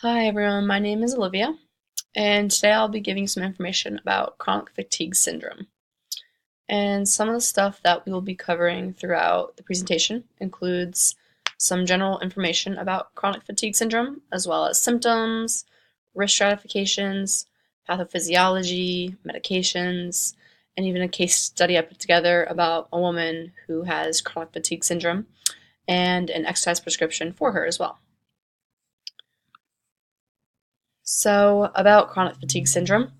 Hi everyone, my name is Olivia, and today I'll be giving you some information about chronic fatigue syndrome. And some of the stuff that we will be covering throughout the presentation includes some general information about chronic fatigue syndrome, as well as symptoms, risk stratifications, pathophysiology, medications, and even a case study I put together about a woman who has chronic fatigue syndrome and an exercise prescription for her as well. So, about chronic fatigue syndrome,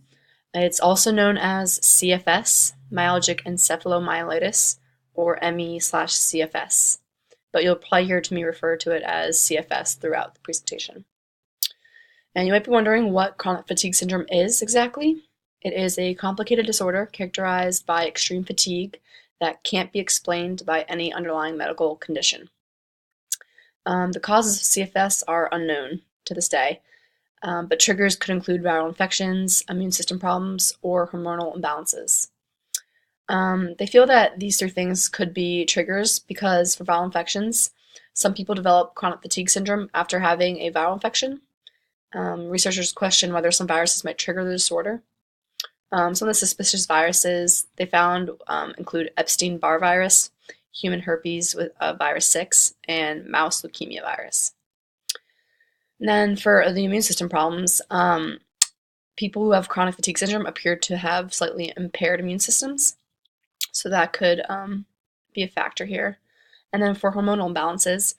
it's also known as CFS, myalgic encephalomyelitis, or ME/CFS, but you'll probably hear me refer to it as CFS throughout the presentation. And you might be wondering what chronic fatigue syndrome is exactly. It is a complicated disorder characterized by extreme fatigue that can't be explained by any underlying medical condition. The causes of CFS are unknown to this day, but triggers could include viral infections, immune system problems, or hormonal imbalances. They feel that these three things could be triggers because for viral infections, some people develop chronic fatigue syndrome after having a viral infection. Researchers question whether some viruses might trigger the disorder. Some of the suspicious viruses they found include Epstein-Barr virus, human herpes with virus 6, and mouse leukemia virus. And then for the immune system problems, people who have chronic fatigue syndrome appear to have slightly impaired immune systems, so that could be a factor here. And then for hormonal imbalances,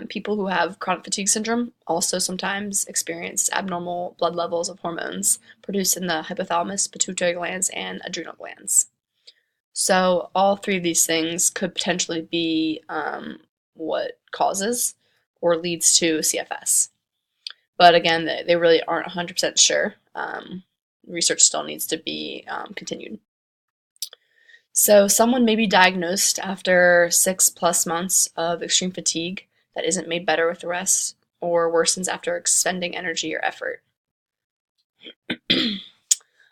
people who have chronic fatigue syndrome also sometimes experience abnormal blood levels of hormones produced in the hypothalamus, pituitary glands, and adrenal glands. So all three of these things could potentially be what causes or leads to CFS. But again, they really aren't 100% sure. Research still needs to be continued. So someone may be diagnosed after 6+ months of extreme fatigue that isn't made better with rest or worsens after expending energy or effort.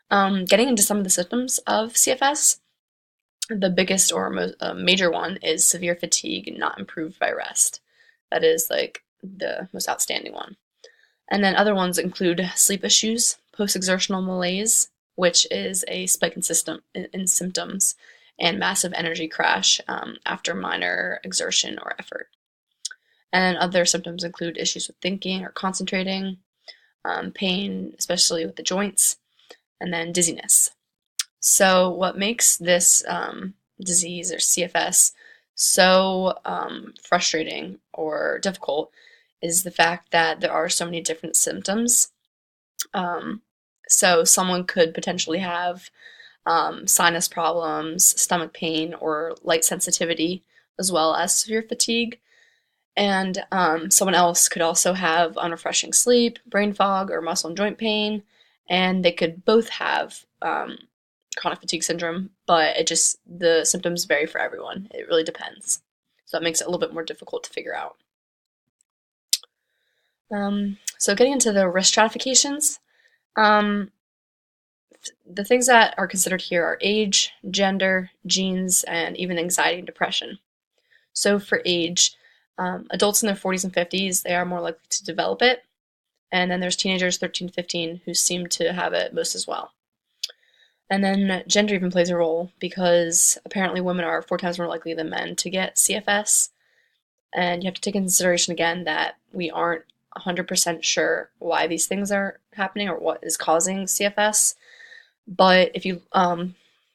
Getting into some of the symptoms of CFS, the biggest or most major one is severe fatigue not improved by rest. That is like the most outstanding one. And then other ones include sleep issues, post-exertional malaise, which is a spike in symptoms, and massive energy crash after minor exertion or effort. And other symptoms include issues with thinking or concentrating, pain, especially with the joints, and then dizziness. So what makes this disease or CFS so frustrating or difficult is the fact that there are so many different symptoms. So someone could potentially have sinus problems, stomach pain, or light sensitivity, as well as severe fatigue. And someone else could also have unrefreshing sleep, brain fog, or muscle and joint pain. And they could both have chronic fatigue syndrome, but the symptoms vary for everyone. It really depends. So that makes it a little bit more difficult to figure out. So getting into the risk stratifications, the things that are considered here are age, gender, genes, and even anxiety and depression. So for age, adults in their 40s and 50s, they are more likely to develop it. And then there's teenagers 13 to 15 who seem to have it most as well. And then gender even plays a role because apparently women are 4 times more likely than men to get CFS. And you have to take into consideration again that we aren't 100% sure why these things are happening or what is causing CFS. But if you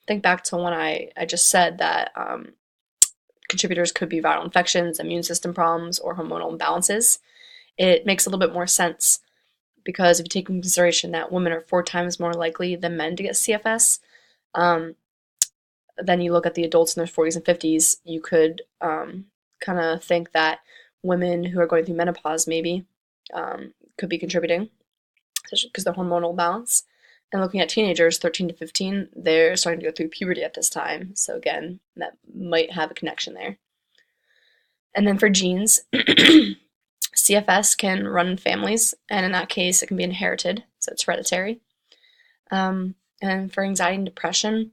think back to when I just said that contributors could be viral infections, immune system problems, or hormonal imbalances, it makes a little bit more sense because if you take into consideration that women are 4 times more likely than men to get CFS, then you look at the adults in their 40s and 50s, you could kind of think that women who are going through menopause maybe could be contributing because the hormonal balance. And looking at teenagers, 13 to 15, they're starting to go through puberty at this time. So again, that might have a connection there. And then for genes, CFS can run in families, and in that case, it can be inherited, so it's hereditary. And for anxiety and depression,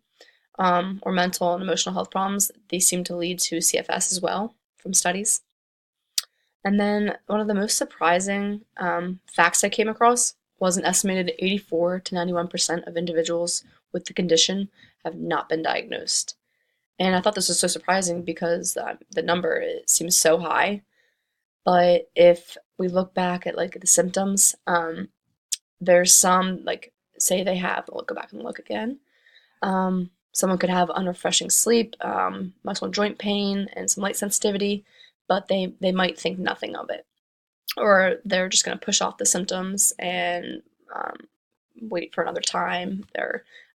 or mental and emotional health problems, they seem to lead to CFS as well from studies. And then one of the most surprising facts I came across was an estimated 84 to 91% of individuals with the condition have not been diagnosed. And I thought this was so surprising because the number, it seems so high. But if we look back at like the symptoms, there's some, like, say they have, we'll go back and look again. Someone could have unrefreshing sleep, muscle and joint pain, and some light sensitivity, but they might think nothing of it. Or they're just going to push off the symptoms and wait for another time.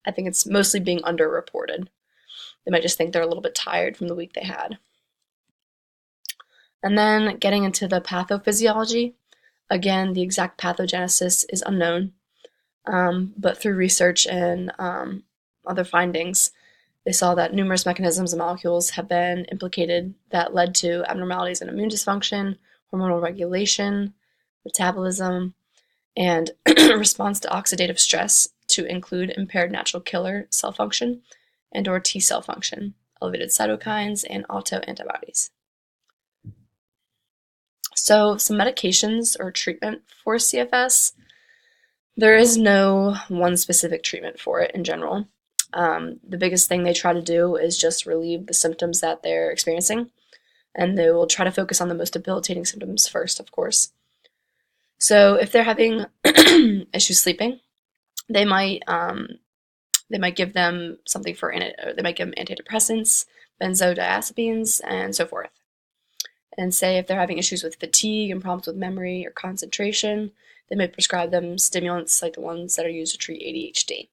I think it's mostly being underreported. They might just think they're a little bit tired from the week they had. And then getting into the pathophysiology, again, the exact pathogenesis is unknown, but through research and other findings, they saw that numerous mechanisms and molecules have been implicated that led to abnormalities in immune dysfunction, hormonal regulation, metabolism, and response to oxidative stress, to include impaired natural killer cell function and or T cell function, elevated cytokines, and autoantibodies. So some medications or treatment for CFS, there is no one specific treatment for it in general. The biggest thing they try to do is just relieve the symptoms that they're experiencing, and they will try to focus on the most debilitating symptoms first, of course. So if they're having issues sleeping, they might give them something for or they might give them antidepressants, benzodiazepines, and so forth. And say if they're having issues with fatigue and problems with memory or concentration, they might prescribe them stimulants like the ones that are used to treat ADHD.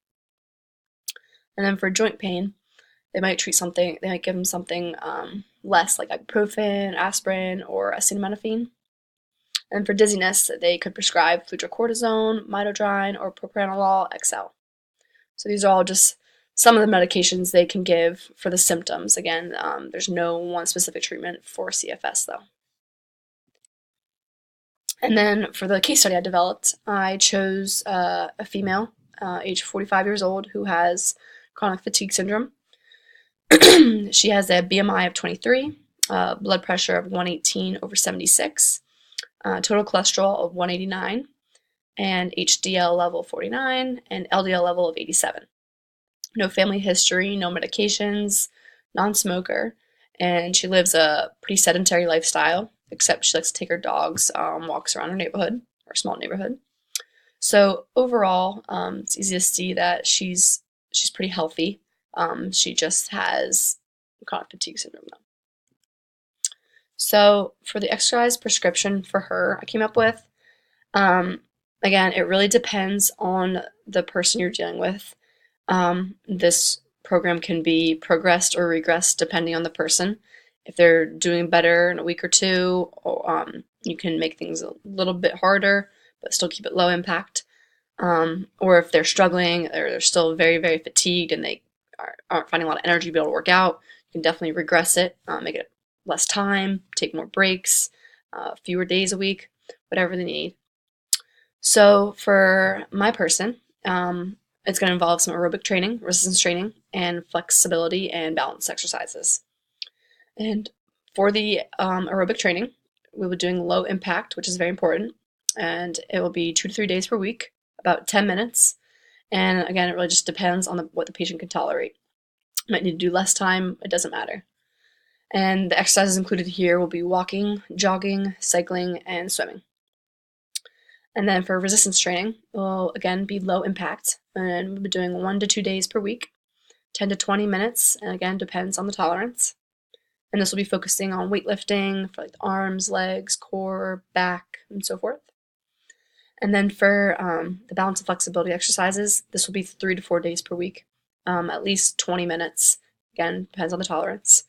And then for joint pain, they might give them something less, like ibuprofen, aspirin, or acetaminophen. And for dizziness, they could prescribe fludrocortisone, midodrine, or propranolol XL. So these are all just some of the medications they can give for the symptoms. Again, there's no one specific treatment for CFS, though. And then for the case study I developed, I chose a female, age 45 years old, who has chronic fatigue syndrome. She has a BMI of 23, blood pressure of 118/76, total cholesterol of 189, and HDL level 49, and LDL level of 87. No family history, no medications, non-smoker, and she lives a pretty sedentary lifestyle, except she likes to take her dogs walks around her neighborhood, or small neighborhood. So overall, it's easy to see that she's pretty healthy. She just has chronic fatigue syndrome, though. So for the exercise prescription for her, I came up with, again, it really depends on the person you're dealing with. This program can be progressed or regressed depending on the person. If they're doing better in a week or two, you can make things a little bit harder, but still keep it low impact. Or if they're struggling, or they're still very, very fatigued and they aren't finding a lot of energy to be able to work out, you can definitely regress it, make it less time, take more breaks, fewer days a week, whatever they need. So for my person, it's going to involve some aerobic training, resistance training, and flexibility and balance exercises. And for the aerobic training, we'll be doing low impact, which is very important, and it will be 2 to 3 days per week, about 10 minutes. And again, it really just depends on what the patient can tolerate. You might need to do less time, it doesn't matter. And the exercises included here will be walking, jogging, cycling, and swimming. And then for resistance training, it will again be low impact, and we'll be doing 1 to 2 days per week, 10 to 20 minutes, and again, depends on the tolerance. And this will be focusing on weightlifting for like the arms, legs, core, back, and so forth. And then for the balance and flexibility exercises, this will be 3 to 4 days per week, at least 20 minutes. Again, depends on the tolerance.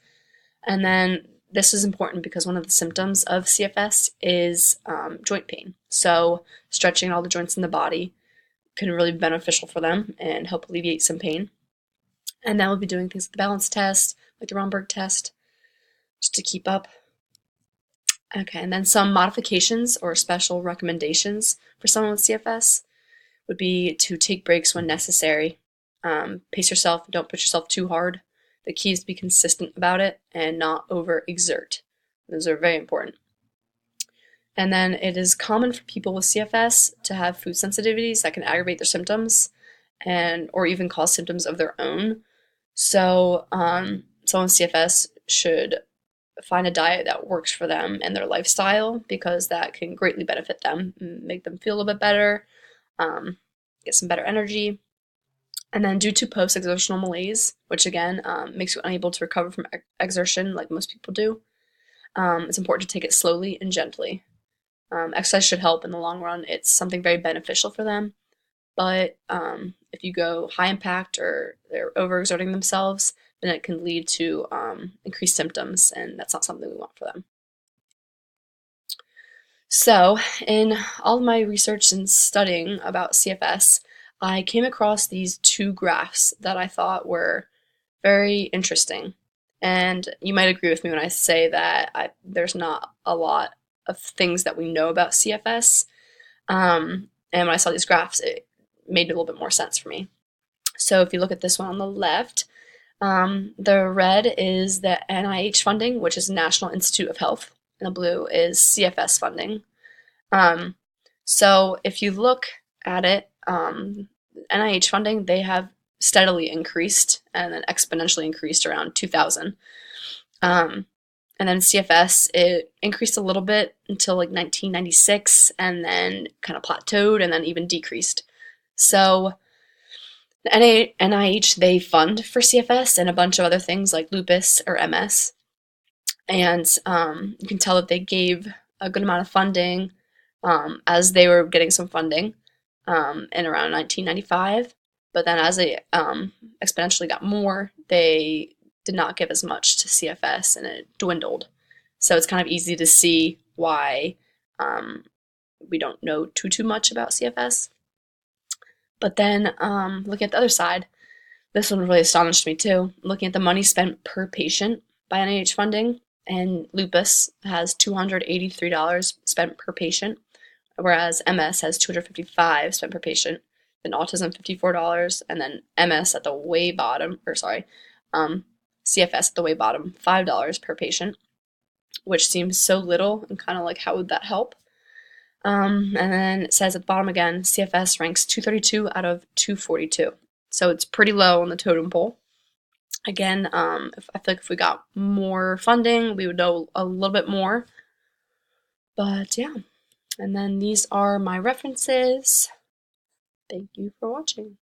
And then this is important because one of the symptoms of CFS is joint pain. So stretching all the joints in the body can really be beneficial for them and help alleviate some pain. And then we'll be doing things like the balance test, like the Romberg test, just to keep up. Okay, and then some modifications or special recommendations for someone with CFS would be to take breaks when necessary. Pace yourself, don't push yourself too hard. The key is to be consistent about it and not overexert. Those are very important. And then it is common for people with CFS to have food sensitivities that can aggravate their symptoms and or even cause symptoms of their own. So someone with CFS should find a diet that works for them and their lifestyle, because that can greatly benefit them, make them feel a little bit better, get some better energy. And then due to post-exertional malaise, which again makes you unable to recover from exertion like most people do, it's important to take it slowly and gently. Exercise should help in the long run. It's something very beneficial for them. But if you go high impact or they're overexerting themselves, then it can lead to increased symptoms, and that's not something we want for them. So, in all of my research and studying about CFS, I came across these two graphs that I thought were very interesting. And you might agree with me when I say that there's not a lot of things that we know about CFS. And when I saw these graphs, it made a little bit more sense for me. So if you look at this one on the left, the red is the NIH funding, which is National Institute of Health, and the blue is CFS funding. So if you look at it, NIH funding, they have steadily increased and then exponentially increased around 2000. And then CFS, it increased a little bit until like 1996 and then kind of plateaued and then even decreased. So the NIH, they fund for CFS and a bunch of other things like lupus or MS. And you can tell that they gave a good amount of funding as they were getting some funding in around 1995. But then as they exponentially got more, they did not give as much to CFS and it dwindled. So it's kind of easy to see why we don't know too much about CFS. But then looking at the other side, this one really astonished me too. Looking at the money spent per patient by NIH funding, and lupus has $283 spent per patient, whereas MS has $255 spent per patient, then autism $54, and then MS at the way bottom, CFS at the way bottom, $5 per patient, which seems so little and kind of like how would that help? And then it says at the bottom again, CFS ranks 232 out of 242. So it's pretty low on the totem pole. Again, I feel like if we got more funding, we would know a little bit more. But yeah, and then these are my references. Thank you for watching.